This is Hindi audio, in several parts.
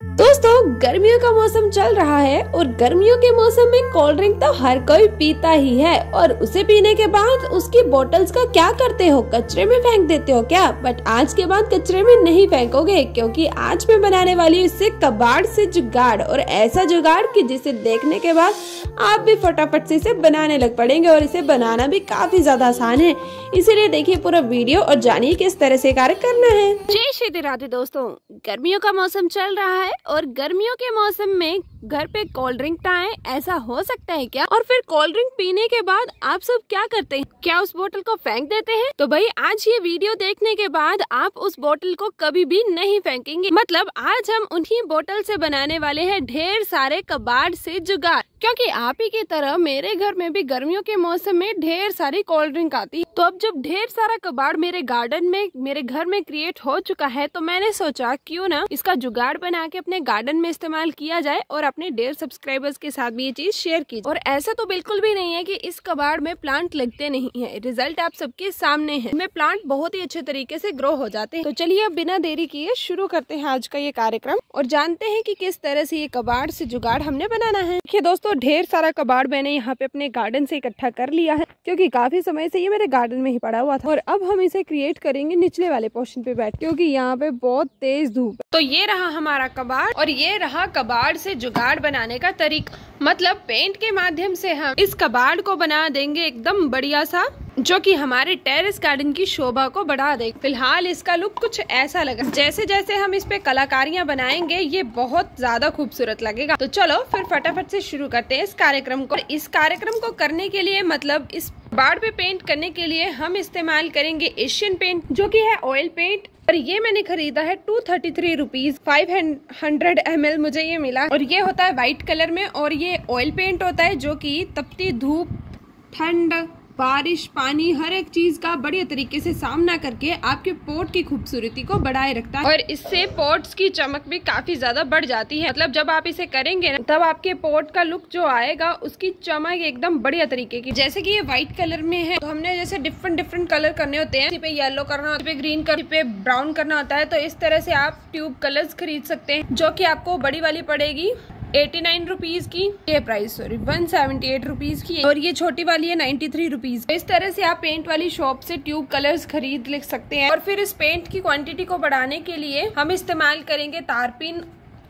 दोस्तों, गर्मियों का मौसम चल रहा है और गर्मियों के मौसम में कोल्ड ड्रिंक तो हर कोई पीता ही है और उसे पीने के बाद उसकी बोतल्स का क्या करते हो? कचरे में फेंक देते हो क्या? बट आज के बाद कचरे में नहीं फेंकोगे, क्योंकि आज मैं बनाने वाली हूँ इससे कबाड़ से जुगाड़, और ऐसा जुगाड़ कि जिसे देखने के बाद आप भी फटाफट से इसे बनाने लग पड़ेंगे। और इसे बनाना भी काफी ज्यादा आसान है, इसीलिए देखिए पूरा वीडियो और जानिए किस तरह से कार्य करना है। जय श्री राधे। दोस्तों, गर्मियों का मौसम चल रहा है और गर्मियों के मौसम में घर पे कोल्ड ड्रिंक टाएं, ऐसा हो सकता है क्या? और फिर कोल्ड ड्रिंक पीने के बाद आप सब क्या करते हैं? क्या उस बोतल को फेंक देते हैं? तो भाई आज ये वीडियो देखने के बाद आप उस बोतल को कभी भी नहीं फेंकेंगे। मतलब आज हम उन्हीं बोतल से बनाने वाले हैं ढेर सारे कबाड़ से जुगाड़, क्योंकि आप ही की तरह मेरे घर में भी गर्मियों के मौसम में ढेर सारी कोल्ड ड्रिंक आती है। तो अब जब ढेर सारा कबाड़ मेरे गार्डन में, मेरे घर में क्रिएट हो चुका है, तो मैंने सोचा क्यों ना इसका जुगाड़ बना के अपने गार्डन में इस्तेमाल किया जाए और अपने ढेर सब्सक्राइबर्स के साथ भी ये चीज शेयर की। और ऐसा तो बिल्कुल भी नहीं है कि इस कबाड़ में प्लांट लगते नहीं है, रिजल्ट आप सबके सामने है। इनमें प्लांट बहुत ही अच्छे तरीके से ग्रो हो जाते हैं। तो चलिए अब बिना देरी किए शुरू करते हैं आज का ये कार्यक्रम और जानते हैं कि किस तरह से ये कबाड़ से जुगाड़ हमने बनाना है। देखिए दोस्तों, ढेर सारा कबाड़ मैंने यहाँ पे अपने गार्डन से इकट्ठा कर लिया है, क्योंकि काफी समय से ये मेरे गार्डन में ही पड़ा हुआ था। और अब हम इसे क्रिएट करेंगे निचले वाले पोर्शन पे बैठ, क्योंकि यहाँ पे बहुत तेज धूप है। तो ये रहा हमारा कबाड़ और ये रहा कबाड़ से जुगाड़ बनाने का तरीका। मतलब पेंट के माध्यम से हम इस कबाड़ को बना देंगे एकदम बढ़िया सा, जो कि हमारे टेरेस गार्डन की शोभा को बढ़ा देगा। फिलहाल इसका लुक कुछ ऐसा लगा। जैसे जैसे हम इस पे कलाकारियां बनाएंगे ये बहुत ज्यादा खूबसूरत लगेगा। तो चलो फिर फटाफट से शुरू करते हैं इस कार्यक्रम को। इस कार्यक्रम को करने के लिए, मतलब इस कबाड़ पे पेंट करने के लिए हम इस्तेमाल करेंगे एशियन पेंट, जो कि है ऑयल पेंट। और ये मैंने खरीदा है 233 रुपीज, 500 ml मुझे ये मिला। और ये होता है व्हाइट कलर में और ये ऑयल पेंट होता है, जो कि तपती धूप, ठंड, बारिश, पानी, हर एक चीज का बढ़िया तरीके से सामना करके आपके पोट की खूबसूरती को बढ़ाए रखता है। और इससे पोट्स की चमक भी काफी ज्यादा बढ़ जाती है। मतलब जब आप इसे करेंगे ना, तब आपके पोट का लुक जो आएगा उसकी चमक एकदम बढ़िया तरीके की। जैसे कि ये व्हाइट कलर में है, तो हमने जैसे डिफरेंट कलर करने होते हैं। पे येलो करना होता है, पे ग्रीन करना, पे ब्राउन करना होता है। तो इस तरह से आप ट्यूब कलर्स खरीद सकते हैं, जो की आपको बड़ी वाली पड़ेगी 89 रुपीज की, ये प्राइस 178 रुपीज की, और ये छोटी वाली है 93 रुपीज। इस तरह से आप पेंट वाली शॉप से ट्यूब कलर्स खरीद ले सकते हैं। और फिर इस पेंट की क्वांटिटी को बढ़ाने के लिए हम इस्तेमाल करेंगे तारपीन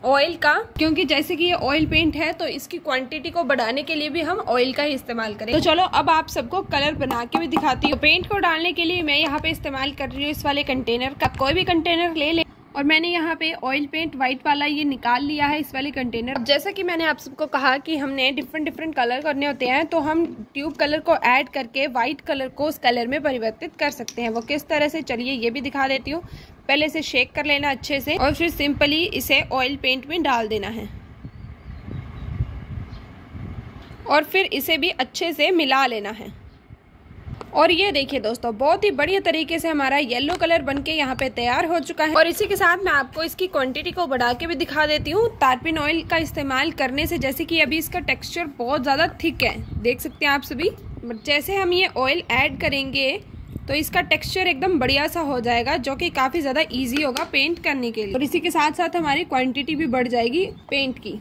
ऑयल का, क्योंकि जैसे कि ये ऑयल पेंट है तो इसकी क्वांटिटी को बढ़ाने के लिए भी हम ऑयल का ही इस्तेमाल करेंगे। तो चलो अब आप सबको कलर बना के भी दिखाती हूँ। पेंट को डालने के लिए मैं यहाँ पे इस्तेमाल कर रही हूँ इस वाले कंटेनर का। कोई भी कंटेनर ले ले, और मैंने यहाँ पे ऑयल पेंट व्हाइट वाला ये निकाल लिया है, इस वाले कंटेनर। जैसा कि मैंने आप सबको कहा कि हमने डिफरेंट कलर करने होते हैं, तो हम ट्यूब कलर को ऐड करके व्हाइट कलर को उस कलर में परिवर्तित कर सकते हैं। वो किस तरह से, चलिए ये भी दिखा देती हूँ। पहले इसे शेक कर लेना अच्छे से और फिर सिंपली इसे ऑयल पेंट में डाल देना है और फिर इसे भी अच्छे से मिला लेना है। और ये देखिए दोस्तों, बहुत ही बढ़िया तरीके से हमारा येलो कलर बनके यहाँ पे तैयार हो चुका है। और इसी के साथ मैं आपको इसकी क्वांटिटी को बढ़ा के भी दिखा देती हूँ। तारपीन ऑयल का इस्तेमाल करने से, जैसे कि अभी इसका टेक्सचर बहुत ज़्यादा थिक है, देख सकते हैं आप सभी। जैसे हम ये ऑयल ऐड करेंगे तो इसका टेक्सचर एकदम बढ़िया सा हो जाएगा, जो कि काफ़ी ज़्यादा ईजी होगा पेंट करने के लिए। और इसी के साथ साथ हमारी क्वान्टिटी भी बढ़ जाएगी पेंट की।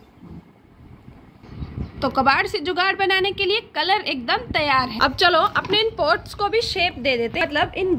तो कबाड़ से जुगाड़ बनाने के लिए कलर एकदम तैयार है। अब चलो अपने इन पॉट्स को भी शेप दे देते, मतलब इन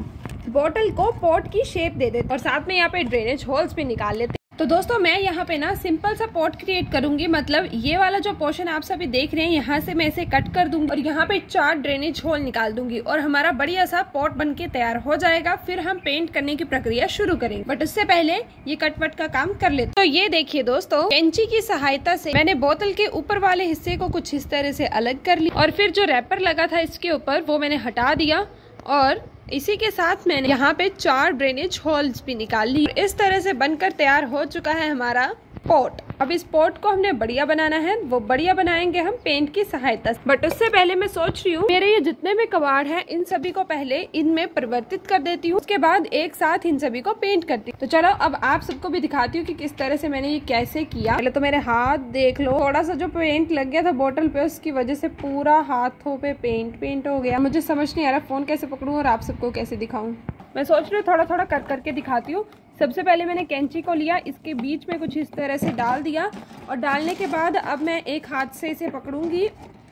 बोतल को पॉट की शेप दे देते और साथ में यहाँ पे ड्रेनेज होल्स भी निकाल लेते। तो दोस्तों मैं यहाँ पे ना सिंपल सा पॉट क्रिएट करूंगी। मतलब ये वाला जो पोर्शन आप सभी देख रहे हैं, यहाँ से मैं इसे कट कर दूंगी और यहाँ पे 4 ड्रेनेज होल निकाल दूंगी और हमारा बढ़िया सा पॉट बनके तैयार हो जाएगा। फिर हम पेंट करने की प्रक्रिया शुरू करेंगे, बट उससे पहले ये कटवट का काम कर लेते। तो ये देखिए दोस्तों, कैंची की सहायता से मैंने बोतल के ऊपर वाले हिस्से को कुछ इस तरह से अलग कर ली और फिर जो रैपर लगा था इसके ऊपर वो मैंने हटा दिया। और इसी के साथ मैंने यहाँ पे 4 ड्रेनेज होल्स भी निकाल ली। इस तरह से बनकर तैयार हो चुका है हमारा पॉट। अब इस पॉट को हमने बढ़िया बनाना है, वो बढ़िया बनाएंगे हम पेंट की सहायता से। बट उससे पहले मैं सोच रही हूँ मेरे ये जितने भी कबाड़ हैं इन सभी को पहले इनमें परिवर्तित कर देती हूँ, उसके बाद एक साथ इन सभी को पेंट करती हूँ। तो चलो अब आप सबको भी दिखाती हूँ कि किस तरह से मैंने ये कैसे किया। पहले तो मेरे हाथ देख लो, थोड़ा सा जो पेंट लग गया था बोतल पे, उसकी वजह से पूरा हाथों पे पेंट हो गया। मुझे समझ नहीं आ रहा फोन कैसे पकड़ूं और आप सबको कैसे दिखाऊं। मैं सोच रही हूँ थोड़ा थोड़ा कर करके दिखाती हूँ, सबसे पहले मैंने कैंची को लिया, इसके बीच में कुछ इस तरह से डाल दिया और डालने के बाद अब मैं एक हाथ से इसे पकड़ूंगी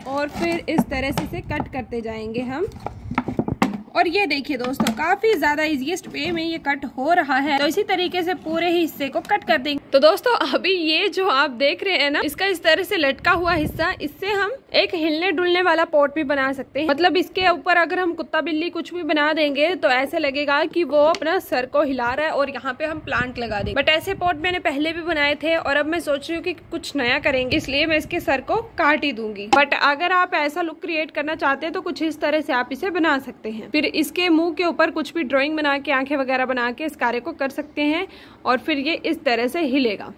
और फिर इस तरह से इसे कट करते जाएंगे हम। और ये देखिए दोस्तों, काफी ज्यादा इजीएस्ट वे में ये कट हो रहा है। तो इसी तरीके से पूरे ही हिस्से को कट कर देंगे। तो दोस्तों अभी ये जो आप देख रहे हैं ना, इसका इस तरह से लटका हुआ हिस्सा, इससे हम एक हिलने डुलने वाला पॉट भी बना सकते हैं। मतलब इसके ऊपर अगर हम कुत्ता बिल्ली कुछ भी बना देंगे तो ऐसे लगेगा कि वो अपना सर को हिला रहा है और यहाँ पे हम प्लांट लगा देंगे। बट ऐसे पॉट मैंने पहले भी बनाए थे और अब मैं सोच रही हूँ कि कुछ नया करेंगे, इसलिए मैं इसके सर को काट ही दूंगी। बट अगर आप ऐसा लुक क्रिएट करना चाहते हैं तो कुछ इस तरह से आप इसे बना सकते हैं। फिर इसके मुंह के ऊपर कुछ भी ड्राइंग बना के, आंखें वगैरह बना के इस कार्य को कर सकते हैं और फिर ये इस तरह से हिलेगा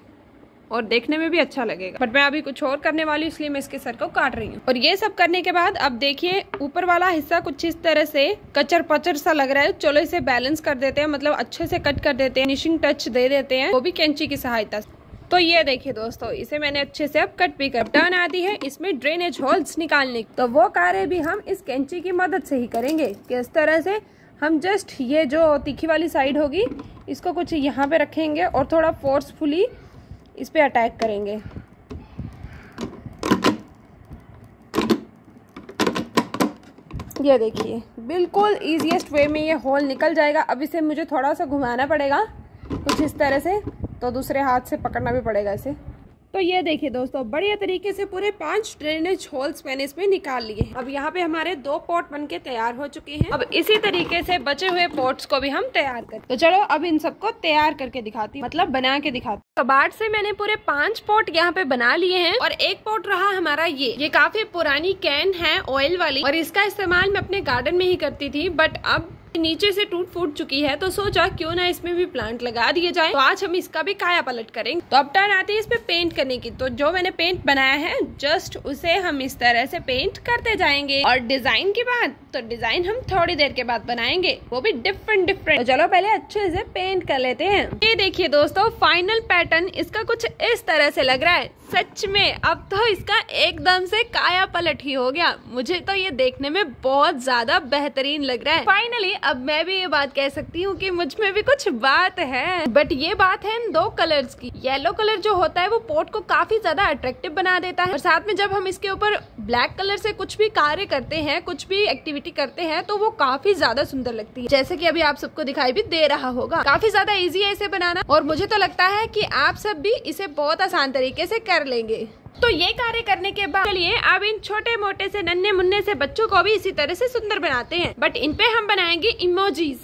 और देखने में भी अच्छा लगेगा। बट मैं अभी कुछ और करने वाली हूँ, इसलिए मैं इसके सर को काट रही हूँ। और ये सब करने के बाद अब देखिए ऊपर वाला हिस्सा कुछ इस तरह से कचर पचर सा लग रहा है। चलो इसे बैलेंस कर देते हैं, मतलब अच्छे से कट कर देते हैं, फिनिशिंग टच दे देते हैं, वो भी कैंची की सहायता से। तो ये देखिए दोस्तों, इसे मैंने अच्छे से अब कट भी कर। टर्न आती है इसमें ड्रेनेज होल्स निकालने की, तो वो कार्य भी हम इस कैंची की मदद से ही करेंगे। किस तरह से, हम जस्ट ये जो तीखी वाली साइड होगी इसको कुछ यहाँ पे रखेंगे और थोड़ा फोर्सफुली इस पे अटैक करेंगे। ये देखिए बिल्कुल इजीएस्ट वे में ये होल निकल जाएगा। अब इसे मुझे थोड़ा सा घुमाना पड़ेगा कुछ इस तरह से, तो दूसरे हाथ से पकड़ना भी पड़ेगा इसे। तो ये देखिए दोस्तों, बढ़िया तरीके से पूरे 5 ड्रेनेज होल्स मैंने इसमें निकाल लिए। अब यहाँ पे हमारे 2 पॉट बनके तैयार हो चुके हैं। अब इसी तरीके से बचे हुए पॉट्स को भी हम तैयार करते। तो चलो अब इन सबको तैयार करके दिखाती, मतलब बना के दिखाती। कबाड़ से मैंने पूरे 5 पॉट यहाँ पे बना लिए हैं और एक पॉट रहा हमारा ये काफी पुरानी कैन है ऑयल वाली, और इसका इस्तेमाल मैं अपने गार्डन में ही करती थी। बट अब नीचे से टूट फूट चुकी है, तो सोचा क्यों ना इसमें भी प्लांट लगा दिए जाए। तो आज हम इसका भी काया पलट करेंगे। तो अब टर्न आती है इस पे पेंट करने की। तो जो मैंने पेंट बनाया है जस्ट उसे हम इस तरह से पेंट करते जाएंगे। और डिजाइन की बात, तो डिजाइन हम थोड़ी देर के बाद बनाएंगे, वो भी डिफरेंट। तो चलो पहले अच्छे से पेंट कर लेते हैं। ये देखिए दोस्तों, फाइनल पैटर्न इसका कुछ इस तरह से लग रहा है। सच में अब तो इसका एकदम से काया पलट ही हो गया। मुझे तो ये देखने में बहुत ज्यादा बेहतरीन लग रहा है। फाइनली अब मैं भी ये बात कह सकती हूँ कि मुझ में भी कुछ बात है। बट ये बात है इन 2 कलर्स की। येलो कलर जो होता है वो पॉट को काफी ज्यादा अट्रैक्टिव बना देता है, और साथ में जब हम इसके ऊपर ब्लैक कलर से कुछ भी कार्य करते हैं, कुछ भी एक्टिविटी करते हैं, तो वो काफी ज्यादा सुंदर लगती है। जैसे कि अभी आप सबको दिखाई भी दे रहा होगा। काफी ज्यादा इजी है इसे बनाना, और मुझे तो लगता है कि आप सब भी इसे बहुत आसान तरीके से कर लेंगे। तो ये कार्य करने के बाद चलिए अब इन छोटे मोटे से नन्हे मुन्ने से बच्चों को भी इसी तरह से सुंदर बनाते हैं। बट इन पे हम बनाएंगे इमोजीज।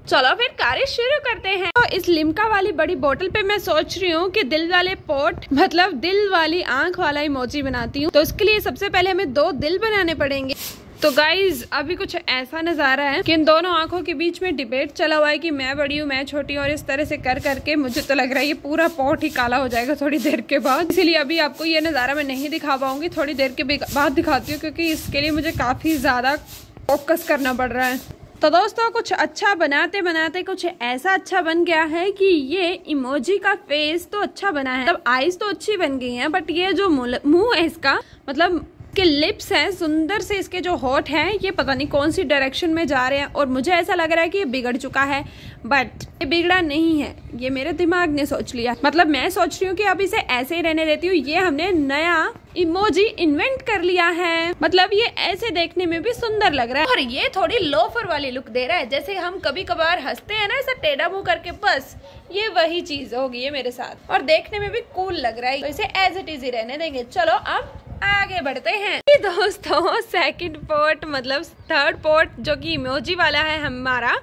चलो फिर कार्य शुरू करते हैं। तो इस लिम्का वाली बड़ी बोतल पे मैं सोच रही हूँ कि दिल वाले पॉट, मतलब दिल वाली आंख वाला इमोजी बनाती हूँ। तो इसके लिए सबसे पहले हमें 2 दिल बनाने पड़ेंगे। तो गाइज अभी कुछ ऐसा नजारा है कि इन दोनों आंखों के बीच में डिबेट चला हुआ है कि मैं बड़ी हूँ मैं छोटी हूँ, और इस तरह से कर करके मुझे तो लग रहा है ये पूरा पॉट ही काला हो जाएगा थोड़ी देर के बाद। इसीलिए अभी आपको ये नजारा मैं नहीं दिखा पाऊंगी, थोड़ी देर के बाद दिखाती हूँ, क्योंकि इसके लिए मुझे काफी ज्यादा फोकस करना पड़ रहा है। तो दोस्तों कुछ अच्छा बनाते बनाते कुछ ऐसा अच्छा बन गया है कि ये इमोजी का फेस तो अच्छा बना है, मतलब आईज तो अच्छी बन गई हैं, बट ये जो मुंह है इसका, मतलब के लिप्स हैं सुंदर से, इसके जो होठ हैं ये पता नहीं कौन सी डायरेक्शन में जा रहे हैं, और मुझे ऐसा लग रहा है कि ये बिगड़ चुका है। बट ये बिगड़ा नहीं है, ये मेरे दिमाग ने सोच लिया। मतलब मैं सोच रही हूँ कि अब इसे ऐसे ही रहने देती हूँ। ये हमने नया इमोजी इन्वेंट कर लिया है, मतलब ये ऐसे देखने में भी सुंदर लग रहा है, और ये थोड़ी लोफर वाली लुक दे रहा है। जैसे हम कभी कभार हंसते हैं ना ऐसा टेढ़ा मुंह करके, बस ये वही चीज होगी ये मेरे साथ, और देखने में भी कूल लग रहा है। तो इसे एज इट इज ही रहने देंगे। चलो अब आगे बढ़ते हैं। दोस्तों सेकंड पॉट, मतलब 3rd पॉट जो कि इमोजी वाला है हमारा,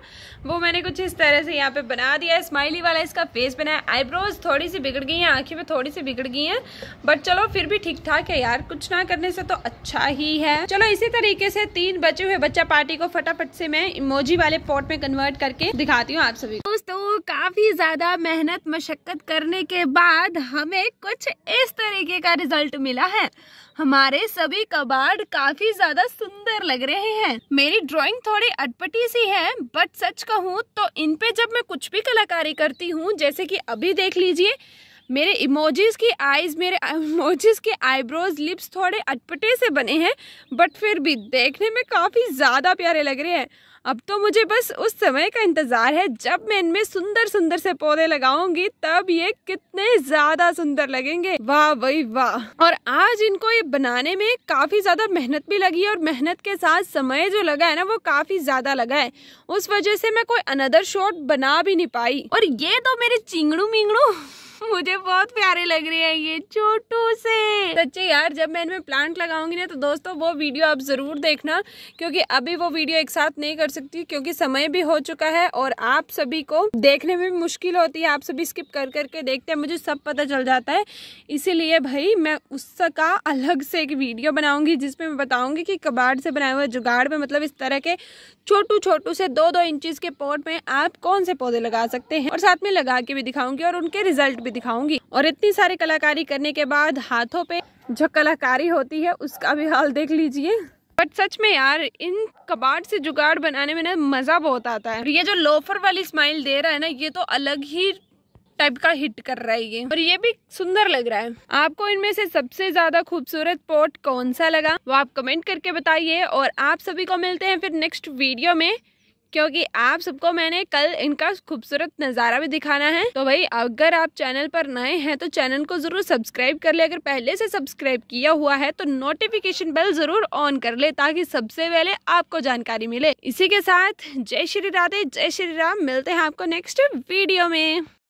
वो मैंने कुछ इस तरह से यहाँ पे बना दिया है। स्माइली वाला इसका फेस बनाया। आईब्रोज थोड़ी सी बिगड़ गई हैं, आंखें में थोड़ी सी बिगड़ गई हैं, बट चलो फिर भी ठीक ठाक है यार, कुछ ना करने से तो अच्छा ही है। चलो इसी तरीके से 3 बचे हुए बच्चा पार्टी को फटाफट से मैं इमोजी वाले पॉट में कन्वर्ट करके दिखाती हूँ आप सभी। दोस्तों काफी ज्यादा मेहनत मशक्कत करने के बाद हमें कुछ इस तरीके का रिजल्ट मिला है। हमारे सभी कबाड़ काफी ज्यादा सुंदर लग रहे हैं। मेरी ड्राइंग थोड़ी अटपटी सी है, बट सच कहूँ तो इन पे जब मैं कुछ भी कलाकारी करती हूँ, जैसे कि अभी देख लीजिए मेरे इमोजीज की आईज, मेरे इमोजीज के आईब्रोज, लिप्स थोड़े अटपटे से बने हैं, बट फिर भी देखने में काफ़ी ज़्यादा प्यारे लग रहे हैं। अब तो मुझे बस उस समय का इंतज़ार है जब मैं इनमें सुंदर सुंदर से पौधे लगाऊंगी, तब ये कितने ज़्यादा सुंदर लगेंगे। वाह भाई वाह। और आज इनको ये बनाने में काफ़ी ज़्यादा मेहनत भी लगी है, और मेहनत के साथ समय जो लगा है ना वो काफ़ी ज़्यादा लगा है। उस वजह से मैं कोई अनदर शॉट बना भी नहीं पाई। और ये तो मेरे चिंगड़ू मिंगड़ू मुझे बहुत प्यारे लग रहे हैं ये छोटू से। सच्चे यार, जब मैं इनमें प्लांट लगाऊंगी ना तो दोस्तों वो वीडियो आप जरूर देखना, क्योंकि अभी वो वीडियो एक साथ नहीं कर सकती क्योंकि समय भी हो चुका है और आप सभी को देखने में भी मुश्किल होती है। आप सभी स्किप कर करके देखते हैं, मुझे सब पता चल जाता है। इसीलिए भाई मैं उसका अलग से एक वीडियो बनाऊंगी जिसमें मैं बताऊंगी कि कबाड़ से बनाए हुए जुगाड़ में, मतलब इस तरह के छोटू से 2-2 इंचेस के पॉट में आप कौन से पौधे लगा सकते हैं, और साथ में लगा के भी दिखाऊंगी और उनके रिजल्ट भी दिखाऊंगी। और इतनी सारी कलाकारी करने के बाद हाथों पे जो कलाकारी होती है उसका भी हाल देख लीजिए। बट सच में यार, इन कबाड़ से जुगाड़ बनाने में ना मजा बहुत आता है। ये जो लोफर वाली स्माइल दे रहा है ना, ये तो अलग ही टाइप का हिट कर रहा है ये, और ये भी सुंदर लग रहा है। आपको इनमें से सबसे ज्यादा खूबसूरत पॉट कौन सा लगा वो आप कमेंट करके बताइए। और आप सभी को मिलते हैं फिर नेक्स्ट वीडियो में, क्योंकि आप सबको मैंने कल इनका खूबसूरत नज़ारा भी दिखाना है। तो भाई अगर आप चैनल पर नए हैं तो चैनल को जरूर सब्सक्राइब कर ले। अगर पहले से सब्सक्राइब किया हुआ है तो नोटिफिकेशन बेल जरूर ऑन कर ले, ताकि सबसे पहले आपको जानकारी मिले। इसी के साथ जय श्री राधे, जय श्री राम। मिलते हैं आपको नेक्स्ट वीडियो में।